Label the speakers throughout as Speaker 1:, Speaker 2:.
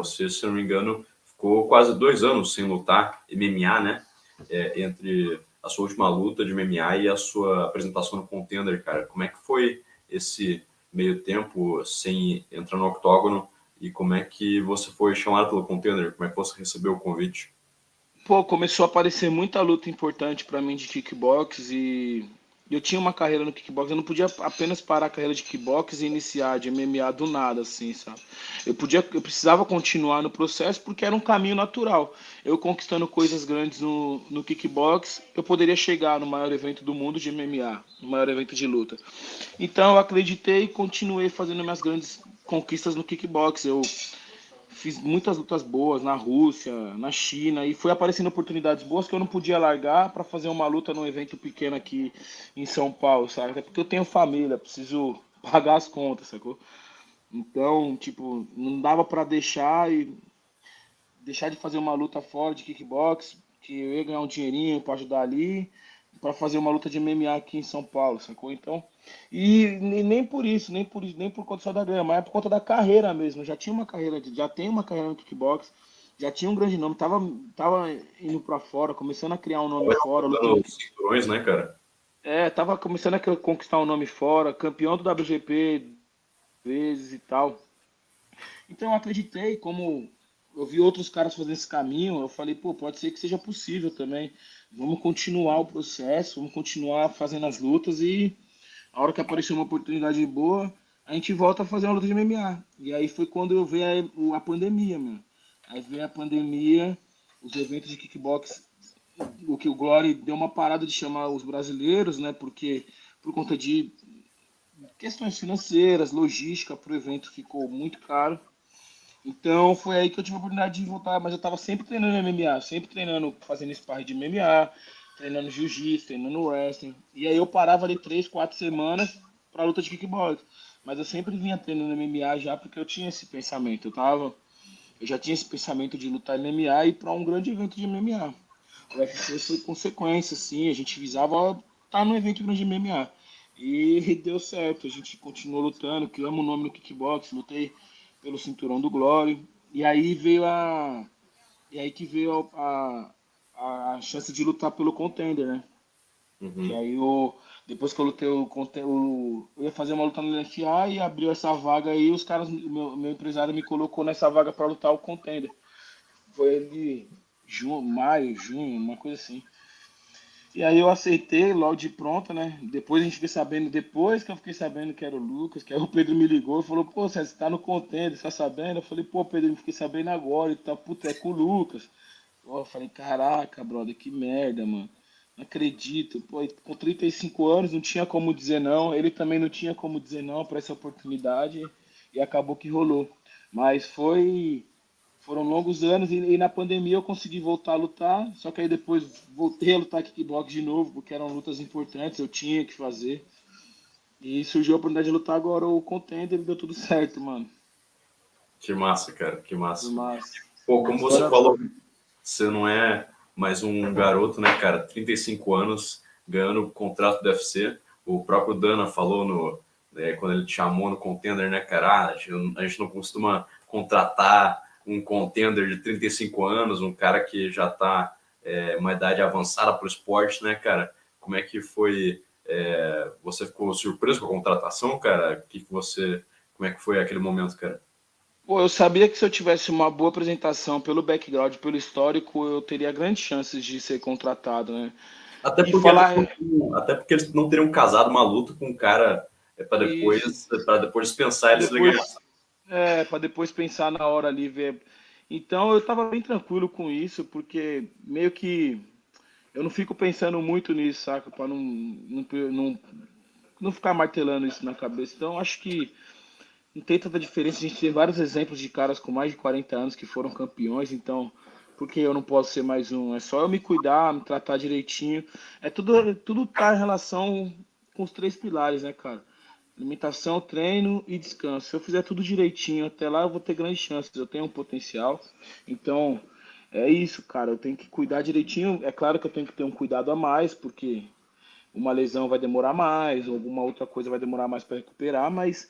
Speaker 1: Você, se não me engano, ficou quase 2 anos sem lutar MMA, né? Entre a sua última luta de MMA e a sua apresentação no Contender, cara. Como é que foi esse meio tempo sem entrar no octógono e como é que você foi chamado pelo Contender? Como é que você recebeu o convite?
Speaker 2: Pô, começou a aparecer muita luta importante pra mim de kickbox e eu tinha uma carreira no kickbox, eu não podia apenas parar a carreira de kickbox e iniciar de MMA do nada, assim, sabe? Eu precisava continuar no processo porque era um caminho natural. Eu conquistando coisas grandes no kickbox, eu poderia chegar no maior evento do mundo de MMA, no maior evento de luta. Então eu acreditei e continuei fazendo minhas grandes conquistas no kickbox. Eu fiz muitas lutas boas na Rússia, na China, e foi aparecendo oportunidades boas que eu não podia largar para fazer uma luta num evento pequeno aqui em São Paulo, sabe? Até porque eu tenho família, preciso pagar as contas, sacou? Então, tipo, não dava para deixar de fazer uma luta fora de kickbox, que eu ia ganhar um dinheirinho para ajudar ali, para fazer uma luta de MMA aqui em São Paulo, sacou? Então, nem por isso, nem por conta só da grana, mas é por conta da carreira mesmo. Eu já tinha uma carreira, já tenho uma carreira no kickbox, já tinha um grande nome, tava indo para fora, começando a criar um nome fora,
Speaker 1: Dando cinturões, né, cara?
Speaker 2: tava começando a conquistar um nome fora, campeão do WGP vezes e tal. Então eu acreditei, como eu vi outros caras fazendo esse caminho, eu falei, pô, pode ser que seja possível também. Vamos continuar o processo, vamos continuar fazendo as lutas e a hora que aparecer uma oportunidade boa, a gente volta a fazer uma luta de MMA. E aí foi quando eu vi a pandemia, mano. Aí veio a pandemia, os eventos de kickbox, o que o Glory deu uma parada de chamar os brasileiros, né? Porque por conta de questões financeiras, logística, pro evento ficou muito caro. Então foi aí que eu tive a oportunidade de voltar, mas eu tava sempre treinando MMA, sempre treinando, fazendo sparring de MMA, treinando jiu-jitsu, treinando wrestling. E aí eu parava ali 3, 4 semanas pra luta de kickbox. Mas eu sempre vinha treinando MMA já porque eu tinha esse pensamento. Eu já tinha esse pensamento de lutar em MMA e ir pra um grande evento de MMA. O UFC foi consequência, assim, a gente visava estar no evento grande de MMA. E deu certo, a gente continuou lutando, criamos o nome no kickbox, lutei pelo cinturão do Glory. E aí veio a. E aí que veio a chance de lutar pelo contender, né? Que
Speaker 1: Uhum.
Speaker 2: aí eu. Depois que eu lutei eu ia fazer uma luta no LFA e abriu essa vaga aí, os caras, meu empresário me colocou nessa vaga para lutar o contender. Foi ele maio, junho, uma coisa assim. E aí eu aceitei logo de pronto, né? Depois a gente fiquei sabendo, depois que eu fiquei sabendo que era o Lucas, que aí o Pedro me ligou e falou, pô, você tá no contender, você tá sabendo? Eu falei, pô, Pedro, eu fiquei sabendo agora e tal, puta, é com o Lucas. Pô, eu falei, caraca, brother, que merda, mano. Não acredito. Pô, com 35 anos não tinha como dizer não, ele também não tinha como dizer não para essa oportunidade e acabou que rolou. Mas foram longos anos e na pandemia eu consegui voltar a lutar, só que aí depois voltei a lutar kickbox de novo, porque eram lutas importantes, eu tinha que fazer. E surgiu a oportunidade de lutar agora o Contender e deu tudo certo, mano.
Speaker 1: Que massa, cara, que
Speaker 2: Foi
Speaker 1: massa.
Speaker 2: massa.
Speaker 1: Pô, como você
Speaker 2: História
Speaker 1: falou,
Speaker 2: boa.
Speaker 1: você não é mais um garoto, né, cara? 35 anos, ganhando o contrato do UFC. O próprio Dana falou quando ele te chamou no Contender, né, cara? A gente não costuma contratar um Contender de 35 anos, um cara que já está uma idade avançada para o esporte, né, cara? Como é que foi? Você ficou surpreso com a contratação, cara? Como é que foi aquele momento, cara?
Speaker 2: Pô, eu sabia que se eu tivesse uma boa apresentação pelo background, pelo histórico, eu teria grandes chances de ser contratado, né?
Speaker 1: Até
Speaker 2: E
Speaker 1: porque,
Speaker 2: falar
Speaker 1: até porque eles não teriam casado uma luta com um cara
Speaker 2: isso,
Speaker 1: para depois dispensar
Speaker 2: para
Speaker 1: eles da ganhar.
Speaker 2: depois, para depois pensar na hora ali, ver. Então eu tava bem tranquilo com isso, porque meio que eu não fico pensando muito nisso, saca? Pra não ficar martelando isso na cabeça. Então, acho que não tem tanta diferença. A gente tem vários exemplos de caras com mais de 40 anos que foram campeões. Então, por que eu não posso ser mais um? É só eu me cuidar, me tratar direitinho. Tudo tá em relação com os 3 pilares, né, cara? Alimentação, treino e descanso. Se eu fizer tudo direitinho até lá, eu vou ter grandes chances. Eu tenho um potencial. Então, é isso, cara. Eu tenho que cuidar direitinho. É claro que eu tenho que ter um cuidado a mais, porque uma lesão vai demorar mais, ou alguma outra coisa vai demorar mais para recuperar, mas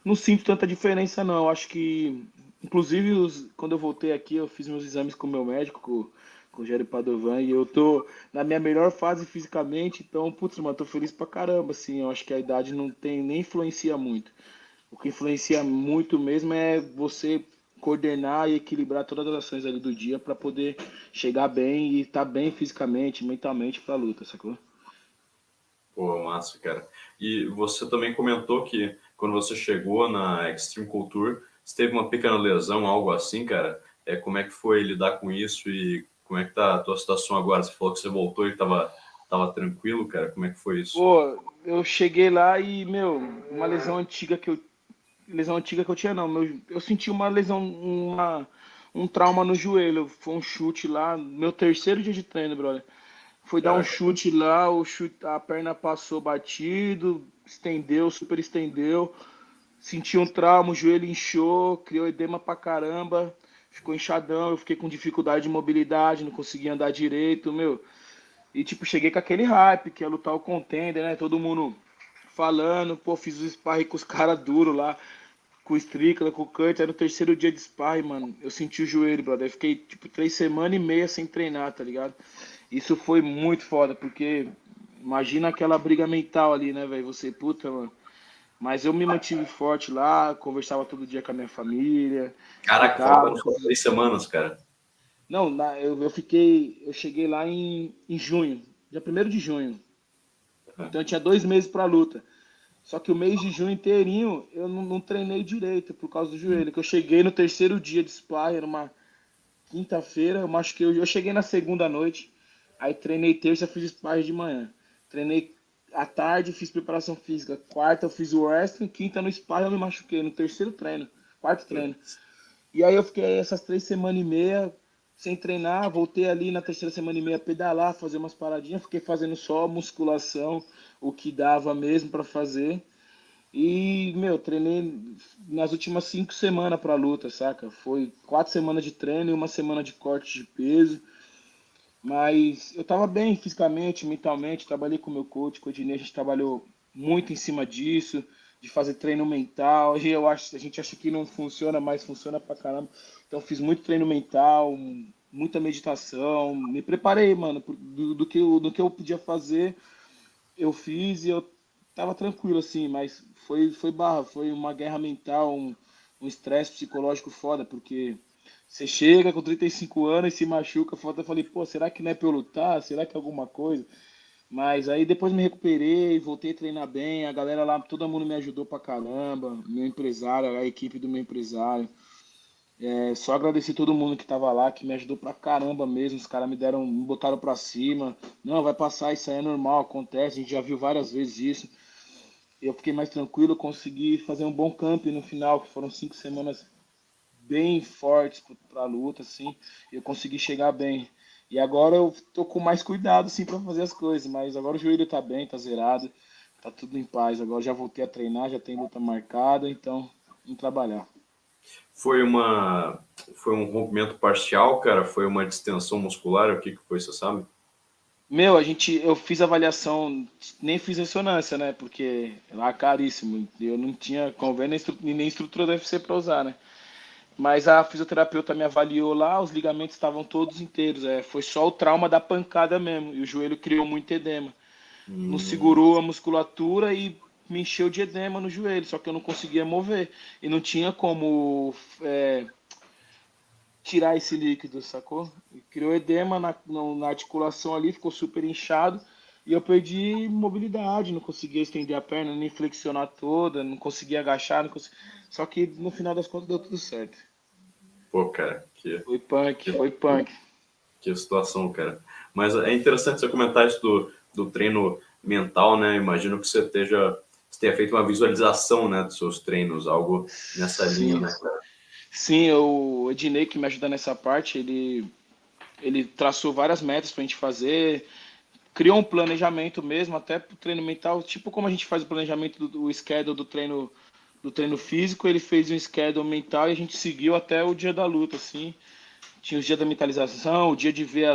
Speaker 2: não sinto tanta diferença, não. Eu acho que Inclusive, quando eu voltei aqui, eu fiz meus exames com o meu médico, com o Gério Padovan, e eu tô na minha melhor fase fisicamente, então, putz, mano, tô feliz pra caramba, assim, eu acho que a idade não tem, nem influencia muito. O que influencia muito mesmo é você coordenar e equilibrar todas as ações ali do dia pra poder chegar bem e estar bem fisicamente, mentalmente pra luta, sacou?
Speaker 1: Pô, massa, cara. E você também comentou que quando você chegou na Extreme Culture, você teve uma pequena lesão, algo assim, cara. Como é que foi lidar com isso e como é que tá a tua situação agora? Você falou que você voltou e tava tranquilo, cara. Como é que foi isso?
Speaker 2: Pô, eu cheguei lá e, meu, uma lesão antiga que eu tinha, não, eu senti uma lesão, um trauma no joelho. Foi um chute lá, meu terceiro dia de treino, brother. Foi dar um
Speaker 1: Caraca,
Speaker 2: chute lá, a perna passou batido, estendeu, super estendeu. Senti um trauma, o joelho inchou, criou edema pra caramba, ficou inchadão, eu fiquei com dificuldade de mobilidade, não conseguia andar direito, meu. E tipo, cheguei com aquele hype, que ia lutar o contender, né? Todo mundo falando, pô, fiz o sparring com os caras duros lá, com o Strickland, com o Kurt, era o terceiro dia de sparring, mano. Eu senti o joelho, brother. Eu fiquei, tipo, 3 semanas e meia sem treinar, tá ligado? Isso foi muito foda, porque imagina aquela briga mental ali, né, velho? Você, puta, mano. Mas eu me mantive forte lá, conversava todo dia com a minha família,
Speaker 1: Caraca,
Speaker 2: explicava.
Speaker 1: faltando só 3 semanas, cara.
Speaker 2: Não, eu cheguei lá em junho, dia 1º de junho. Então eu tinha 2 meses pra luta. Só que o mês de junho inteirinho eu não treinei direito por causa do joelho. Que eu cheguei no terceiro dia de sparring, era uma quinta-feira, eu machuquei. Eu cheguei na segunda noite, aí treinei terça, fiz sparring de manhã. Treinei à tarde, fiz preparação física. Quarta eu fiz o wrestling, quinta no sparring eu me machuquei no terceiro treino, quarto treino. E aí eu fiquei essas 3 semanas e meia sem treinar, voltei ali na terceira semana e meia a pedalar, fazer umas paradinhas, fiquei fazendo só musculação, o que dava mesmo pra fazer. E, meu, treinei nas últimas 5 semanas pra luta, saca? Foi 4 semanas de treino e uma semana de corte de peso. Mas eu tava bem fisicamente, mentalmente, trabalhei com o meu coach, com o Ednei, a gente trabalhou muito em cima disso, de fazer treino mental. E a gente acha que não funciona, mas funciona pra caramba. Então fiz muito treino mental, muita meditação, me preparei, mano, do que eu podia fazer eu fiz e eu tava tranquilo, assim, mas foi barra, foi uma guerra mental, um estresse psicológico foda, porque você chega com 35 anos e se machuca, foda, eu falei, pô, será que não é pra eu lutar? Será que é alguma coisa? Mas aí depois me recuperei, voltei a treinar bem, a galera lá, todo mundo me ajudou pra caramba, meu empresário, a equipe do meu empresário. Só agradecer todo mundo que tava lá, que me ajudou pra caramba mesmo. Os caras me botaram pra cima. Não, vai passar, isso aí é normal, acontece, a gente já viu várias vezes isso. Eu fiquei mais tranquilo, consegui fazer um bom camp no final, que foram 5 semanas bem fortes pra luta, assim. Eu consegui chegar bem. E agora eu tô com mais cuidado, assim, pra fazer as coisas. Mas agora o joelho tá bem, tá zerado, tá tudo em paz. Agora já voltei a treinar, já tem luta marcada, então vamos trabalhar.
Speaker 1: Foi uma, foi um rompimento parcial, cara? Foi uma distensão muscular? O que que foi, você sabe?
Speaker 2: Meu, eu fiz avaliação, nem fiz ressonância, né? Porque lá é caríssimo. Eu não tinha convênio e nem estrutura do UFC para usar, né? Mas a fisioterapeuta me avaliou lá, os ligamentos estavam todos inteiros. Foi só o trauma da pancada mesmo. E o joelho criou muito edema. Não
Speaker 1: Hum,
Speaker 2: segurou a musculatura e me encheu de edema no joelho, só que eu não conseguia mover. E não tinha como tirar esse líquido, sacou? E criou edema na articulação ali, ficou super inchado e eu perdi mobilidade, não conseguia estender a perna, nem flexionar toda, não conseguia agachar, só que no final das contas deu tudo certo.
Speaker 1: pô, cara,
Speaker 2: Foi punk,
Speaker 1: que,
Speaker 2: foi punk.
Speaker 1: que situação, cara. Mas é interessante você comentar isso do treino mental, né? Imagino que você tenha feito uma visualização, né, dos seus treinos, algo nessa linha,
Speaker 2: Sim,
Speaker 1: né, cara?
Speaker 2: sim, o Ednei que me ajuda nessa parte, ele traçou várias metas pra gente fazer, criou um planejamento mesmo, até pro treino mental, tipo como a gente faz o planejamento do schedule do treino físico, ele fez um schedule mental e a gente seguiu até o dia da luta, assim. Tinha o dia da mentalização, o dia de ver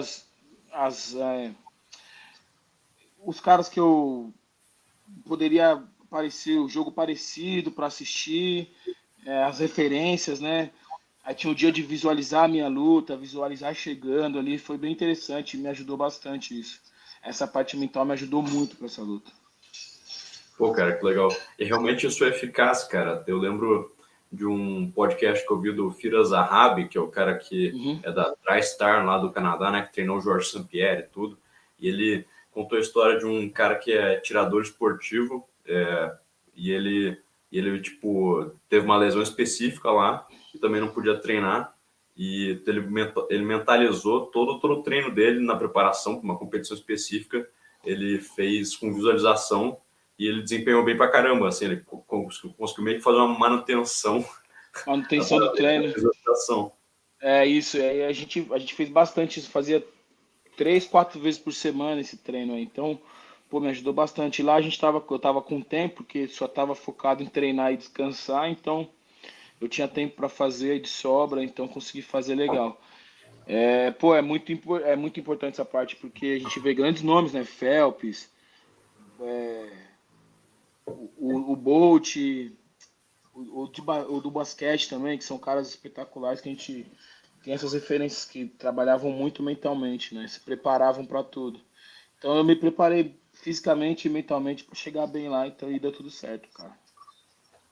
Speaker 2: os caras que eu poderia parecer o jogo parecido para assistir, as referências, né? Aí tinha o dia de visualizar a minha luta, visualizar chegando ali, foi bem interessante, me ajudou bastante isso. Essa parte mental me ajudou muito para essa luta.
Speaker 1: Pô, cara, que legal. E realmente isso é eficaz, cara. Eu lembro de um podcast que eu vi do Firas Zahabi, que é o cara que
Speaker 2: Uhum.
Speaker 1: é da TriStar lá do Canadá, né, que treinou o Jorge St-Pierre e tudo. E ele contou a história de um cara que é tirador esportivo, e ele, tipo, teve uma lesão específica lá e também não podia treinar. E ele mentalizou todo o treino dele na preparação para uma competição específica. Ele fez com visualização e ele desempenhou bem pra caramba. Assim, ele conseguiu meio que fazer uma manutenção da
Speaker 2: Manutenção do
Speaker 1: parada dele na
Speaker 2: treino.
Speaker 1: visualização.
Speaker 2: É isso, aí a gente fez bastante isso, fazia 3, 4 vezes por semana esse treino aí. Então, pô, me ajudou bastante. Lá eu tava com tempo, porque só tava focado em treinar e descansar, então eu tinha tempo para fazer de sobra, então consegui fazer legal. Pô, é muito importante essa parte, porque a gente vê grandes nomes, né? Phelps, o Bolt, o do basquete também, que são caras espetaculares que a gente tem essas referências que trabalhavam muito mentalmente, né? Se preparavam para tudo. Então eu me preparei fisicamente e mentalmente para chegar bem lá, então e deu tudo certo, cara.